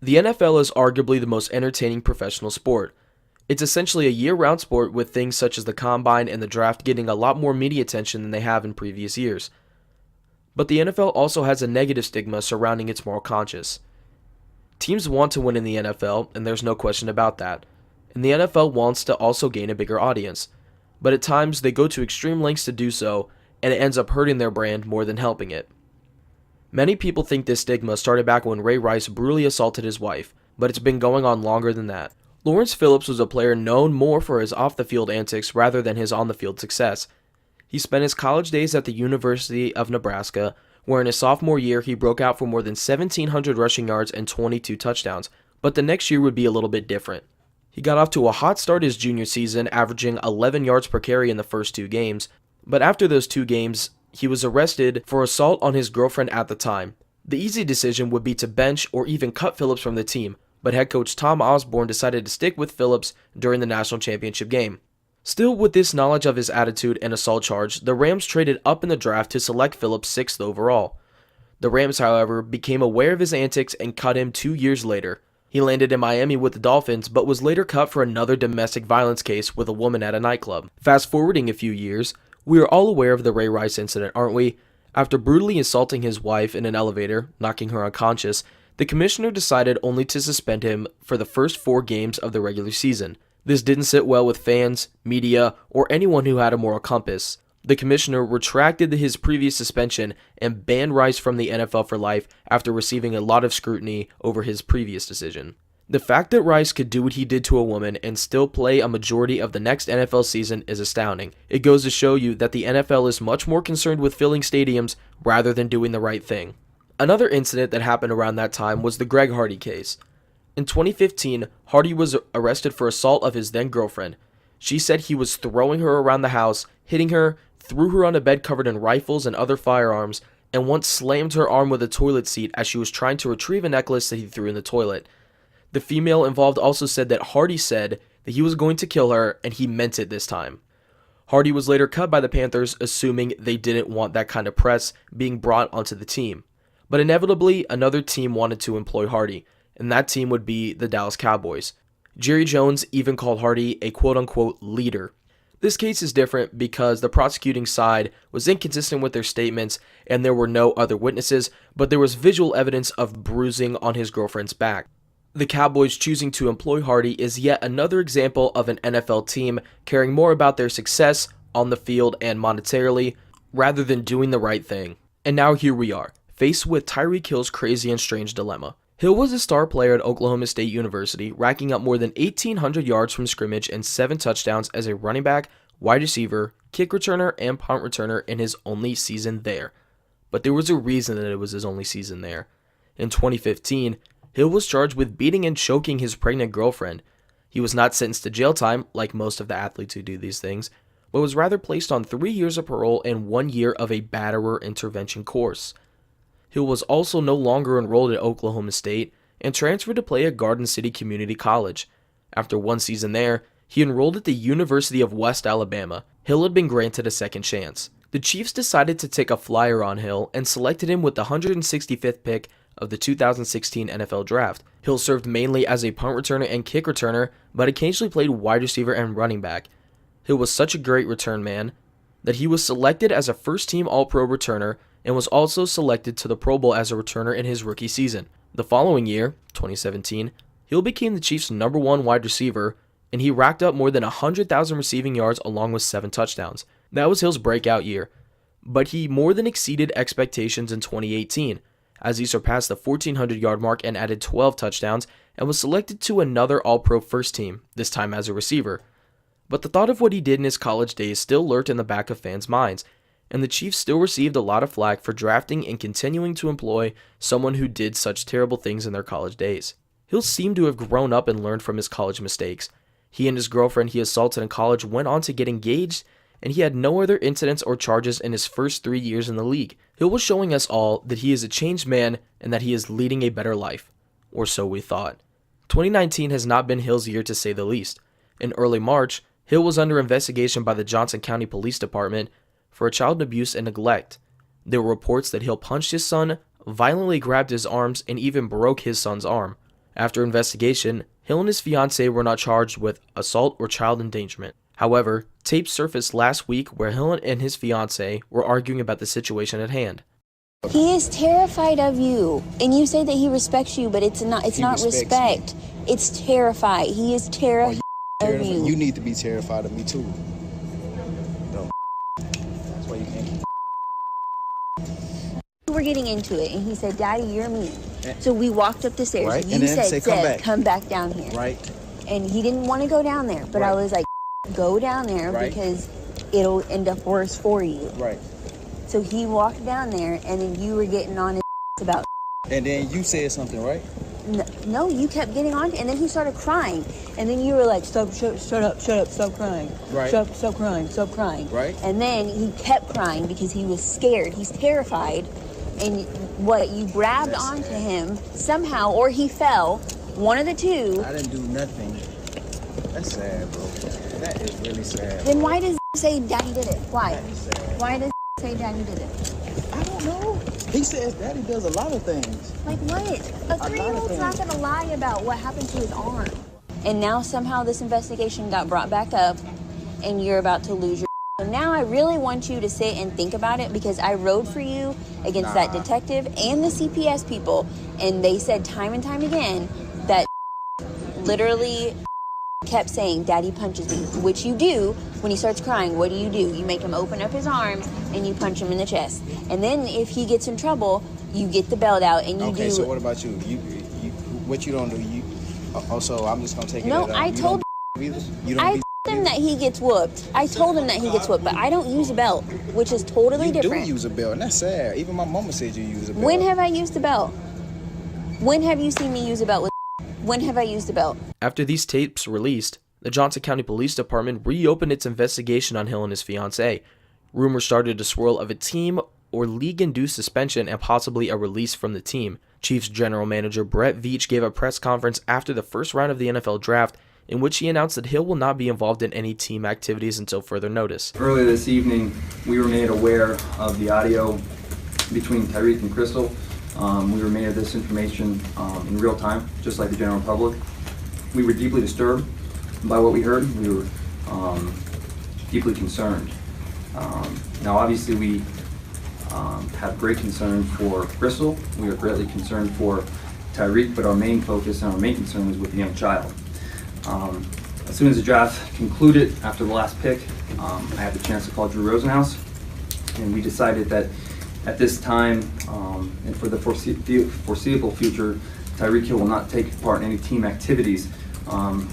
The NFL is arguably the most entertaining professional sport. It's essentially a year-round sport with things such as the combine and the draft getting a lot more media attention than they have in previous years. But the NFL also has a negative stigma surrounding its moral conscience. Teams want to win in the NFL, and there's no question about that. And the NFL wants to also gain a bigger audience. But at times, they go to extreme lengths to do so, and it ends up hurting their brand more than helping it. Many people think this stigma started back when Ray Rice brutally assaulted his wife, but it's been going on longer than that. Lawrence Phillips was a player known more for his off-the-field antics rather than his on-the-field success. He spent his college days at the University of Nebraska, where in his sophomore year he broke out for more than 1,700 rushing yards and 22 touchdowns, but the next year would be a little bit different. He got off to a hot start his junior season, averaging 11 yards per carry in the first 2 games, but after those 2 games, he was arrested for assault on his girlfriend at the time. The easy decision would be to bench or even cut Phillips from the team, but head coach Tom Osborne decided to stick with Phillips during the national championship game. Still, with this knowledge of his attitude and assault charge, the Rams traded up in the draft to select Phillips 6th overall. The Rams, however, became aware of his antics and cut him 2 years later. He landed in Miami with the Dolphins, but was later cut for another domestic violence case with a woman at a nightclub. Fast forwarding a few years, we are all aware of the Ray Rice incident, aren't we? After brutally assaulting his wife in an elevator, knocking her unconscious, the commissioner decided only to suspend him for the first 4 games of the regular season. This didn't sit well with fans, media, or anyone who had a moral compass. The commissioner retracted his previous suspension and banned Rice from the NFL for life after receiving a lot of scrutiny over his previous decision. The fact that Rice could do what he did to a woman and still play a majority of the next NFL season is astounding. It goes to show you that the NFL is much more concerned with filling stadiums rather than doing the right thing. Another incident that happened around that time was the Greg Hardy case. In 2015, Hardy was arrested for assault of his then-girlfriend. She said he was throwing her around the house, hitting her, threw her on a bed covered in rifles and other firearms, and once slammed her arm with a toilet seat as she was trying to retrieve a necklace that he threw in the toilet. The female involved also said that Hardy said that he was going to kill her, and he meant it this time. Hardy was later cut by the Panthers, assuming they didn't want that kind of press being brought onto the team. But inevitably, another team wanted to employ Hardy, and that team would be the Dallas Cowboys. Jerry Jones even called Hardy a quote-unquote leader. This case is different because the prosecuting side was inconsistent with their statements and there were no other witnesses, but there was visual evidence of bruising on his girlfriend's back. The Cowboys choosing to employ Hardy is yet another example of an NFL team caring more about their success on the field and monetarily rather than doing the right thing. And now here we are, faced with Tyreek Hill's crazy and strange dilemma. Hill was a star player at Oklahoma State University, racking up more than 1,800 yards from scrimmage and 7 touchdowns as a running back, wide receiver, kick returner, and punt returner in his only season there. But there was a reason that it was his only season there. In 2015, Hill was charged with beating and choking his pregnant girlfriend. He was not sentenced to jail time, like most of the athletes who do these things, but was rather placed on 3 years of parole and 1 year of a batterer intervention course. Hill was also no longer enrolled at Oklahoma State and transferred to play at Garden City Community College. After 1 season there, he enrolled at the University of West Alabama. Hill had been granted a second chance. The Chiefs decided to take a flyer on Hill and selected him with the 165th pick of the 2016 NFL Draft. Hill served mainly as a punt returner and kick returner, but occasionally played wide receiver and running back. Hill was such a great return man that he was selected as a first-team All-Pro returner and was also selected to the Pro Bowl as a returner in his rookie season. The following year, 2017, Hill became the Chiefs' #1 wide receiver, and he racked up more than 100,000 receiving yards along with 7 touchdowns. That was Hill's breakout year, but he more than exceeded expectations in 2018, as he surpassed the 1,400-yard mark and added 12 touchdowns and was selected to another All-Pro first team, this time as a receiver. But the thought of what he did in his college days still lurked in the back of fans' minds, and the Chiefs still received a lot of flack for drafting and continuing to employ someone who did such terrible things in their college days. Hill seemed to have grown up and learned from his college mistakes. He and his girlfriend he assaulted in college went on to get engaged, and he had no other incidents or charges in his first 3 years in the league. Hill was showing us all that he is a changed man and that he is leading a better life. Or so we thought. 2019 has not been Hill's year to say the least. In early March, Hill was under investigation by the Johnson County Police Department for child abuse and neglect. There were reports that Hill punched his son, violently grabbed his arms, and even broke his son's arm. After investigation, Hill and his fiancée were not charged with assault or child endangerment. However, tapes surfaced last week where Hill and his fiancée were arguing about the situation at hand. He is terrified of you, and you say that he respects you, but it's not respect. It's terrified. He is terrified of you. You need to be terrified of me too. No. That's why you can't. We're getting into it, and he said, "Daddy, you're mean." So we walked up the stairs. Right. You And then said, say, come back down here. Right. And he didn't want to go down there, but I was like, go down there because it'll end up worse for you. Right. So he walked down there, and then you were getting on his about. And then you said something, right? No, you kept getting on, and then he started crying, and then you were like, shut up, stop crying. Right. Stop crying. Right. And then he kept crying because he was scared. He's terrified. And what, you grabbed onto him somehow, or he fell, one of the two. I didn't do nothing. That's sad, bro. That is really sad. Then why does he say Daddy did it? Why? Why does he say Daddy did it? I don't know. He says Daddy does a lot of things. Like what? A 3-year-old's not going to lie about what happened to his arm. And now somehow this investigation got brought back up, and you're about to lose your. So now I really want you to sit and think about it, because I rode for you against that detective and the CPS people, and they said time and time again that literally kept saying, Daddy punches me, which you do when he starts crying. What do? You make him open up his arms and you punch him in the chest. And then if he gets in trouble, you get the belt out and you do. Okay, so what about you? You what you don't do? You also, I'm just gonna take it. No, I told. I told him that he gets whooped. I told him that he gets whooped, but I don't use a belt, which is totally different. You do use a belt, and that's sad. Even my mama said you use a belt. When have I used a belt? When have you seen me use a belt with? When have I used a belt? After these tapes released, the Johnson County Police Department reopened its investigation on Hill and his fiancée. Rumors started to swirl of a team or league-induced suspension and possibly a release from the team. Chiefs General Manager Brett Veach gave a press conference after the first round of the NFL Draft, in which he announced that Hill will not be involved in any team activities until further notice. Earlier this evening, we were made aware of the audio between Tyreek and Crystal. We were made of this information in real time, just like the general public. We were deeply disturbed by what we heard. We were deeply concerned. Now, obviously, we have great concern for Crystal. We are greatly concerned for Tyreek, but our main focus and our main concern is with the young child. As soon as the draft concluded after the last pick, I had the chance to call Drew Rosenhaus, and we decided that at this time and for the foreseeable future, Tyreek Hill will not take part in any team activities.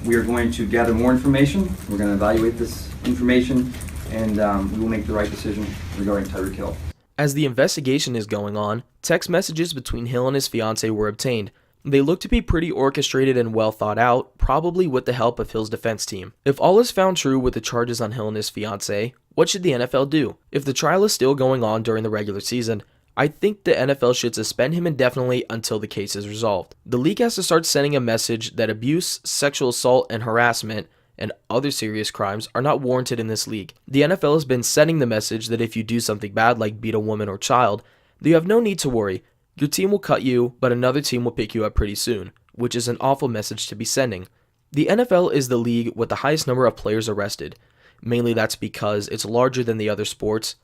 We are going to gather more information. We're going to evaluate this information, and we will make the right decision regarding Tyreek Hill. As the investigation is going on, text messages between Hill and his fiancée were obtained. They look to be pretty orchestrated and well thought out, probably with the help of Hill's defense team. If all is found true with the charges on Hill and his fiancée, what should the NFL do? If the trial is still going on during the regular season, I think the NFL should suspend him indefinitely until the case is resolved. The league has to start sending a message that abuse, sexual assault, and harassment, and other serious crimes are not warranted in this league. The NFL has been sending the message that if you do something bad like beat a woman or child, then you have no need to worry. Your team will cut you, but another team will pick you up pretty soon, which is an awful message to be sending. The NFL is the league with the highest number of players arrested. Mainly that's because it's larger than the other sports,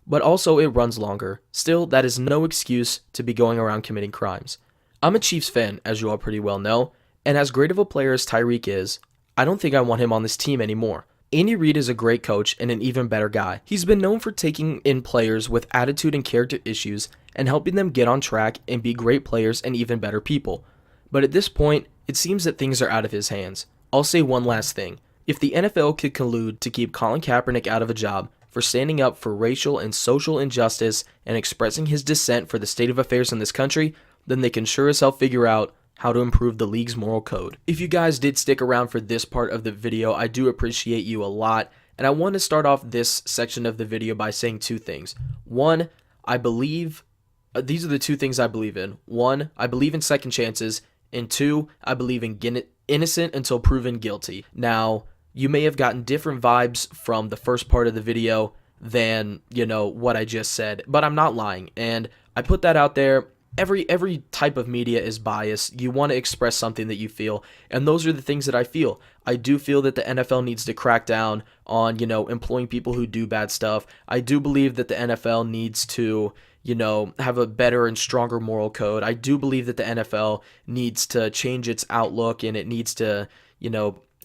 but also it runs longer. Still, that is no excuse to be going around committing crimes. I'm a Chiefs fan, as you all pretty well know, and as great of a player as Tyreek is, I don't think I want him on this team anymore. Andy Reid is a great coach and an even better guy. He's been known for taking in players with attitude and character issues and helping them get on track and be great players and even better people. But at this point, it seems that things are out of his hands. I'll say one last thing. If the NFL could collude to keep Colin Kaepernick out of a job for standing up for racial and social injustice and expressing his dissent for the state of affairs in this country, then they can sure as hell figure out how to improve the league's moral code. If you guys did stick around for this part of the video, I do appreciate you a lot, and I want to start off this section of the video by saying two things. One, I believe, these are the two things I believe in. One, I believe in second chances, and two, I believe in innocent until proven guilty. Now, you may have gotten different vibes from the first part of the video than, what I just said, but I'm not lying, and I put that out there every type of media is biased. You want to express something that you feel, and those are the things that I feel. I do feel that the NFL needs to crack down on, employing people who do bad stuff. I do believe that the NFL needs to, have a better and stronger moral code. I do believe that the NFL needs to change its outlook, and it needs to,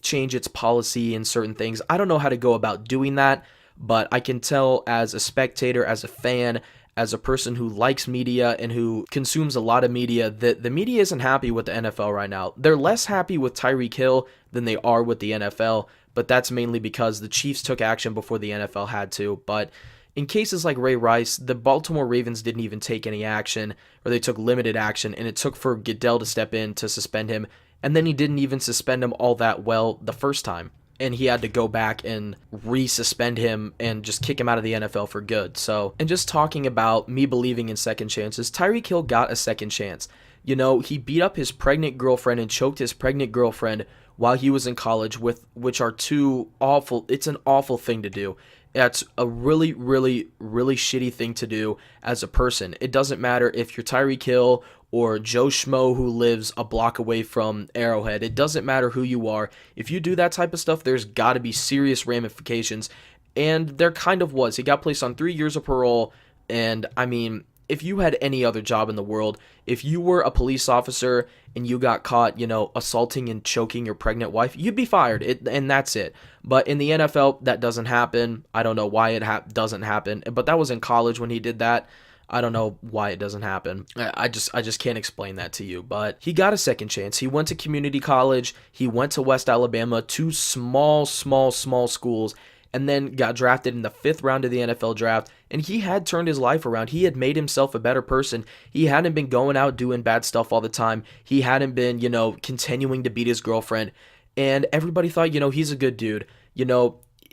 change its policy in certain things. I don't know how to go about doing that, but I can tell as a spectator, as a fan, as a person who likes media and who consumes a lot of media, that the media isn't happy with the NFL right now. They're less happy with Tyreek Hill than they are with the NFL, but that's mainly because the Chiefs took action before the NFL had to. But in cases like Ray Rice, the Baltimore Ravens didn't even take any action, or they took limited action, and it took for Goodell to step in to suspend him, and then he didn't even suspend him all that well the first time. And he had to go back and resuspend him and just kick him out of the NFL for good. So, and just talking about me believing in second chances, Tyreek Hill got a second chance. He beat up his pregnant girlfriend and choked his pregnant girlfriend while he was in college, which are two awful, it's an awful thing to do. That's a really, really, really shitty thing to do as a person. It doesn't matter if you're Tyreek Hill or Joe Schmo who lives a block away from Arrowhead. It doesn't matter who you are. If you do that type of stuff, there's got to be serious ramifications. And there kind of was. He got placed on 3 years of parole. And, I mean, if you had any other job in the world, if you were a police officer and you got caught, assaulting and choking your pregnant wife, you'd be fired, and that's it. But in the NFL, that doesn't happen. I don't know why it doesn't happen, but that was in college when he did that. I don't know why it doesn't happen. I just can't explain that to you. But he got a second chance. He went to community college. He went to West Alabama, two small schools, and then got drafted in the 5th round of the NFL draft. And he had turned his life around. He had made himself a better person. He hadn't been going out doing bad stuff all the time. He hadn't been, continuing to beat his girlfriend. And everybody thought, he's a good dude.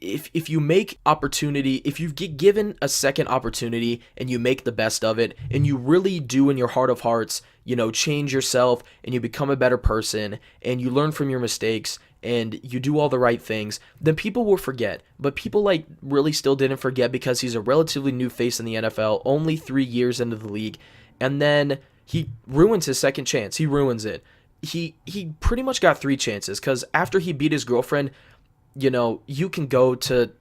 If you make opportunity, if you get given a second opportunity and you make the best of it, and you really do in your heart of hearts, change yourself, and you become a better person, and you learn from your mistakes, and you do all the right things, then people will forget. But people really still didn't forget because he's a relatively new face in the NFL, only 3 years into the league, and then he ruins his second chance. He ruins it. He pretty much got 3 chances, because after he beat his girlfriend, you can go to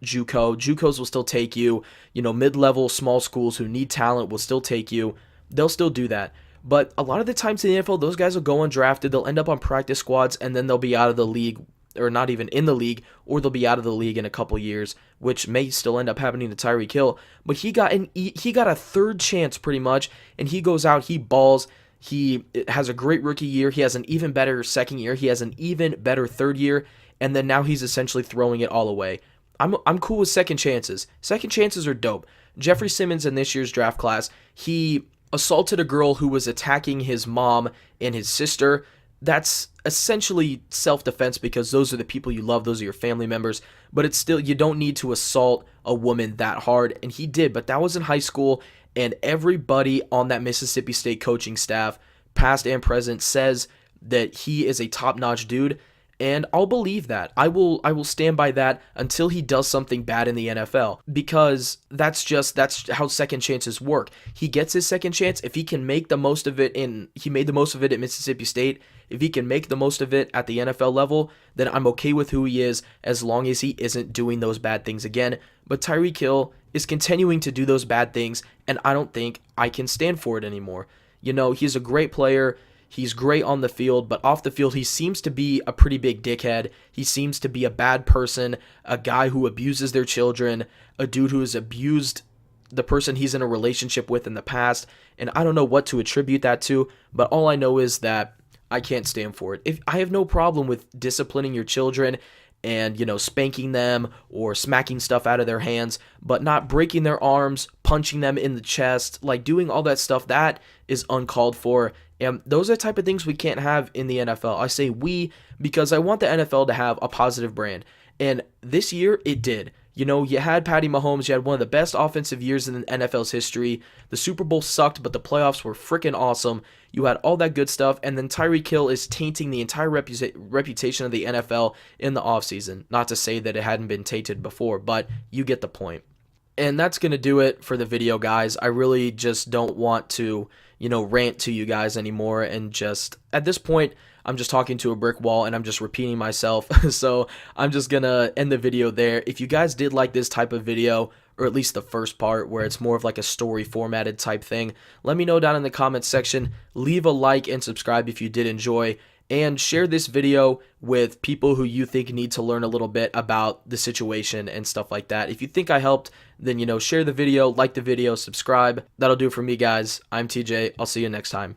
JUCO. JUCOs will still take you. Mid-level small schools who need talent will still take you. They'll still do that. But a lot of the times in the NFL, those guys will go undrafted. They'll end up on practice squads, and then they'll be out of the league, or not even in the league, or they'll be out of the league in a couple years, which may still end up happening to Tyreek Hill. But he got a third chance pretty much, and he goes out, he balls. He has a great rookie year. He has an even better second year. He has an even better third year. And then now he's essentially throwing it all away. I'm cool with second chances. Second chances are dope. Jeffrey Simmons in this year's draft class, he assaulted a girl who was attacking his mom and his sister. That's essentially self-defense because those are the people you love. Those are your family members. But it's still, you don't need to assault a woman that hard. And he did, but that was in high school. And everybody on that Mississippi State coaching staff, past and present, says that he is a top-notch dude. And I'll believe that. I will stand by that until he does something bad in the NFL, because that's how second chances work. He gets his second chance. If he can make the most of it he made the most of it at Mississippi State. If he can make the most of it at the NFL level, then I'm okay with who he is as long as he isn't doing those bad things again. But Tyreek Hill is continuing to do those bad things, and I don't think I can stand for it anymore. He's a great player. He's great on the field, but off the field, he seems to be a pretty big dickhead. He seems to be a bad person, a guy who abuses their children, a dude who has abused the person he's in a relationship with in the past, and I don't know what to attribute that to, but all I know is that I can't stand for it. I have no problem with disciplining your children and, spanking them or smacking stuff out of their hands, but not breaking their arms, punching them in the chest, doing all that stuff, that is uncalled for. And those are the type of things we can't have in the NFL. I say we because I want the NFL to have a positive brand. And this year, it did. You had Patty Mahomes. You had one of the best offensive years in the NFL's history. The Super Bowl sucked, but the playoffs were freaking awesome. You had all that good stuff. And then Tyreek Hill is tainting the entire reputation of the NFL in the offseason. Not to say that it hadn't been tainted before, but you get the point. And that's going to do it for the video, guys. I really just don't want to rant to you guys anymore, and just at this point I'm just talking to a brick wall and I'm just repeating myself. So I'm just gonna end the video there. If you guys did like this type of video, or at least the first part where it's more of like a story formatted type thing, let me know down in the comments section. Leave a like and subscribe if you did enjoy, and share this video with people who you think need to learn a little bit about the situation and stuff like that. If you think I helped, then share the video, like the video, subscribe. That'll do it for me, guys. I'm TJ. I'll see you next time.